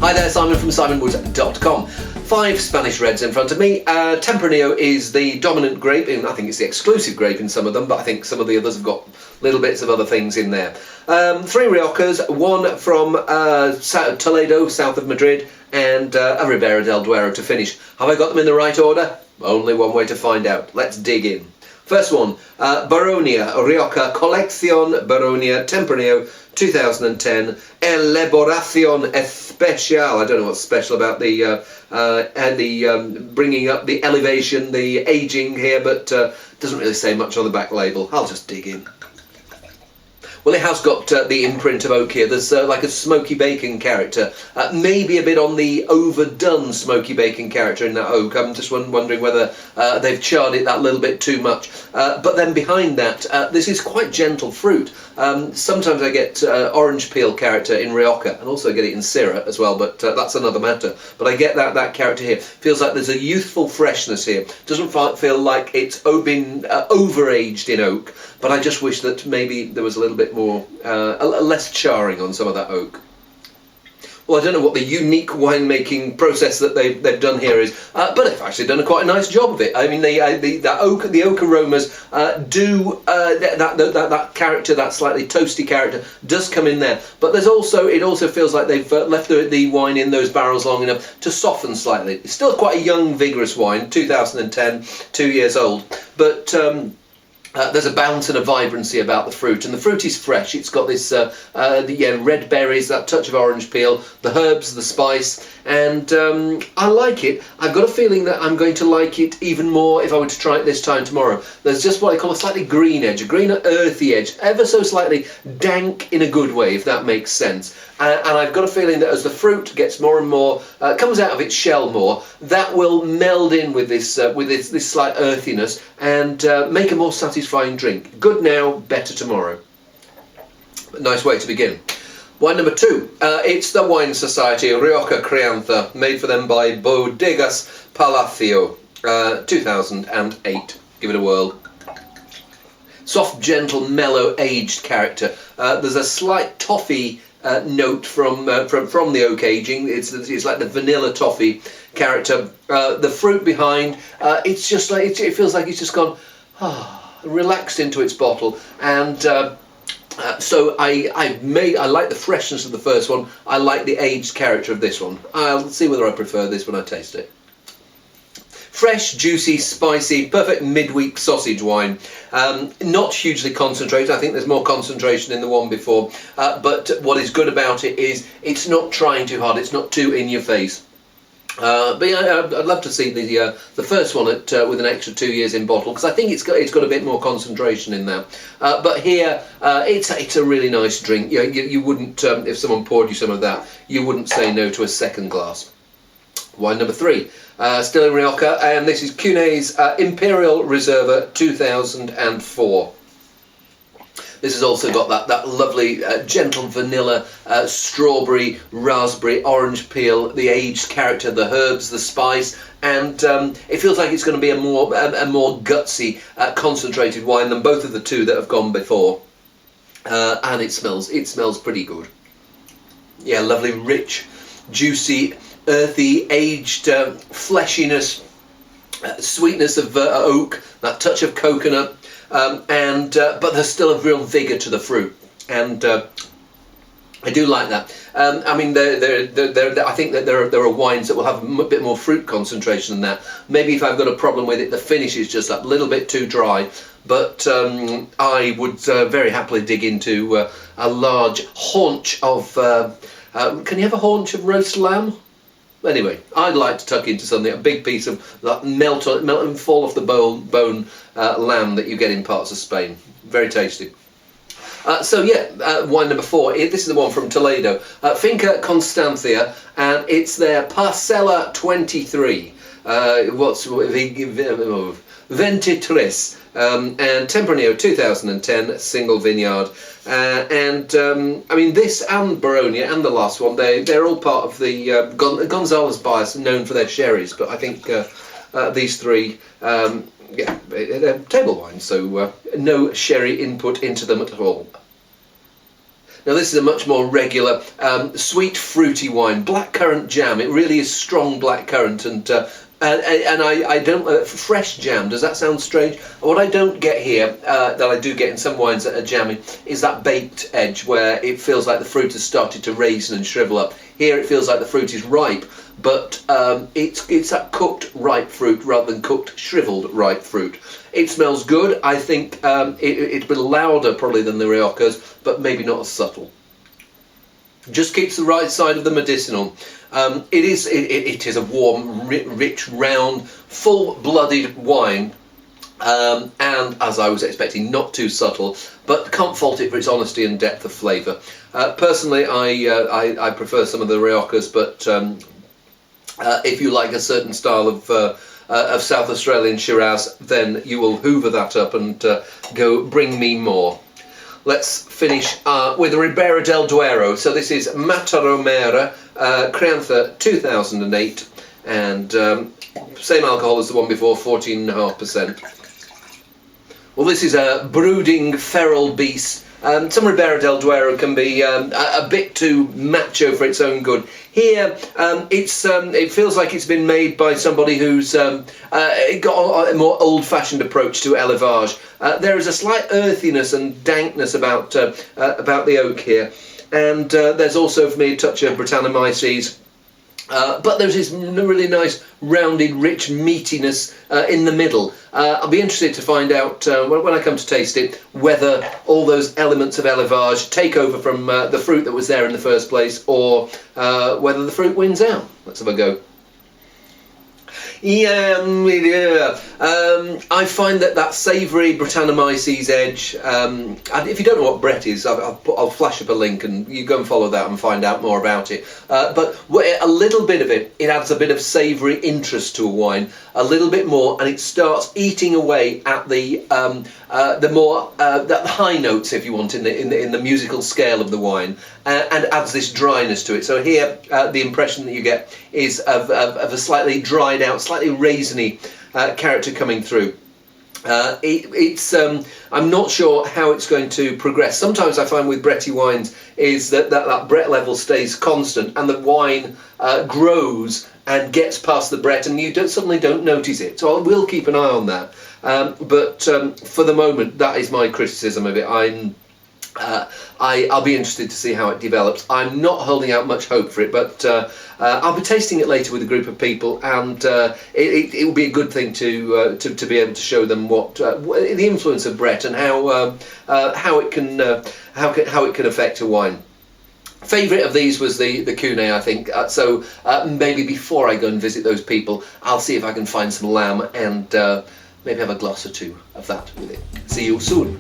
Hi there, Simon from simonwood.com. 5 Spanish reds in front of me. Tempranillo is the dominant grape, I think it's the exclusive grape in some of them, but I think some of the others have got little bits of other things in there. 3 Riojas, 1 from Toledo, south of Madrid, and a Ribera del Duero to finish. Have I got them in the right order? Only one way to find out. Let's dig in. First one, Baronia, Rioja Colección Baronia Tempranillo 2010, Elaboración Especial. I don't know what's special about the bringing up the elevation, the aging here, but doesn't really say much on the back label. I'll just dig in. Well, it has got the imprint of oak here. There's like a smoky bacon character, maybe a bit on the overdone smoky bacon character in that oak. I'm just wondering whether they've charred it that little bit too much. But then behind that, this is quite gentle fruit. Sometimes I get orange peel character in Rioja, and also get it in Syrah as well, but that's another matter. But I get that character here. Feels like there's a youthful freshness here. Doesn't feel like it's been overaged in oak, but I just wish that maybe there was a little bit more, less charring on some of that oak. Well, I don't know what the unique winemaking process that they've done here is, but they've actually done quite a nice job of it. I mean, the oak aromas that character, that slightly toasty character, does come in there. But it also feels like they've left the wine in those barrels long enough to soften slightly. It's still quite a young, vigorous wine, 2010, 2 years old, but. There's a bounce and a vibrancy about the fruit, and the fruit is fresh. It's got this red berries, that touch of orange peel, the herbs, the spice, and I like it. I've got a feeling that I'm going to like it even more if I were to try it this time tomorrow. There's just what I call a slightly green edge, a greener earthy edge, ever so slightly dank in a good way, if that makes sense. And I've got a feeling that as the fruit gets more and more, comes out of its shell more, that will meld in with this slight earthiness and make a more satisfying drink. Good now, better tomorrow. Nice way to begin. Wine number 2. It's the Wine Society Rioja Crianza, made for them by Bodegas Palacio, 2008. Give it a whirl. Soft, gentle, mellow, aged character. There's a slight toffee note from the oak aging. It's like the vanilla toffee character. The fruit behind, it's just like it feels like it's just gone relaxed into its bottle, and so I like the freshness of the first one. I like the aged character of this one. I'll see whether I prefer this when I taste it. Fresh, juicy, spicy, perfect midweek sausage wine. Not hugely concentrated. I think there's more concentration in the one before. But what is good about it is it's not trying too hard. It's not too in your face. But yeah, I'd love to see the first one with an extra 2 years in bottle, because I think it's got a bit more concentration in there. But here, it's a really nice drink. You wouldn't, if someone poured you some of that, you wouldn't say no to a second glass. Wine number 3, still in Rioja, and this is Cuney's Imperial Reserva 2004. This has also got that lovely gentle vanilla, strawberry, raspberry, orange peel, the aged character, the herbs, the spice, and it feels like it's going to be a more gutsy, concentrated wine than both of the two that have gone before. And it smells pretty good. Yeah, lovely, rich, juicy, earthy, aged fleshiness, sweetness of oak, that touch of coconut, but there's still a real vigour to the fruit, and I do like that. I mean, I think that there are wines that will have a bit more fruit concentration than that. Maybe if I've got a problem with it, the finish is just a little bit too dry. But I would very happily dig into a large haunch of. Can you have a haunch of roast lamb? Anyway, I'd like to tuck into something, a big piece of that melt and fall off the bone lamb that you get in parts of Spain. Very tasty. Wine number 4. This is the one from Toledo, Finca Constancia, and it's their Parcela 23. Ventitris, and Tempranillo 2010, single vineyard, I mean, this and Baronia and the last one, they're all part of the Gonzalez bias, known for their sherries, but I think these three, they're table wines, so no sherry input into them at all. Now this is a much more regular, sweet, fruity wine. Blackcurrant jam. It really is strong blackcurrant, and I don't fresh jam. Does that sound strange? What I don't get here, that I do get in some wines that are jammy, is that baked edge where it feels like the fruit has started to raisin and shrivel up. Here it feels like the fruit is ripe, but it's that cooked ripe fruit rather than cooked shriveled ripe fruit. It smells good. I think it's a bit louder probably than the Riojas, but maybe not as subtle. Just keeps the right side of the medicinal. It is a warm, rich, round, full-blooded wine, and as I was expecting, not too subtle, but can't fault it for its honesty and depth of flavour. Personally, I prefer some of the Riojas, but if you like a certain style of South Australian Shiraz, then you will hoover that up and go bring me more. Let's finish with Ribera del Duero. So this is Mata Romera, Crianza 2008, and same alcohol as the one before, 14.5%. Well, this is a brooding feral beast. Some Ribera del Duero can be a bit too macho for its own good. Here, it feels like it's been made by somebody who's got a more old-fashioned approach to élevage. There is a slight earthiness and dankness about the oak here, and there's also for me a touch of Brettanomyces. But there's this really nice, rounded, rich meatiness in the middle. I'll be interested to find out when I come to taste it whether all those elements of élevage take over from the fruit that was there in the first place, or whether the fruit wins out. Let's have a go. Yeah, I find that savoury Brettanomyces edge, and if you don't know what Brett is, I'll flash up a link and you go and follow that and find out more about it. But a little bit of it adds a bit of savoury interest to a wine, a little bit more, and it starts eating away at the high notes, if you want, in the musical scale of the wine, and adds this dryness to it. So here, the impression that you get is of a slightly dried out, slightly raisiny character coming through. I'm not sure how it's going to progress. Sometimes I find with Bretty wines is that Brett level stays constant, and the wine grows and gets past the Brett, and you suddenly don't notice it. So I will keep an eye on that. But for the moment, that is my criticism of it. I'll be interested to see how it develops. I'm not holding out much hope for it, but I'll be tasting it later with a group of people, and it will be a good thing to be able to show them what the influence of Brett and how it can affect a wine. Favourite of these was the Cuney, I think. So maybe before I go and visit those people, I'll see if I can find some lamb and maybe have a glass or two of that with it. See you soon.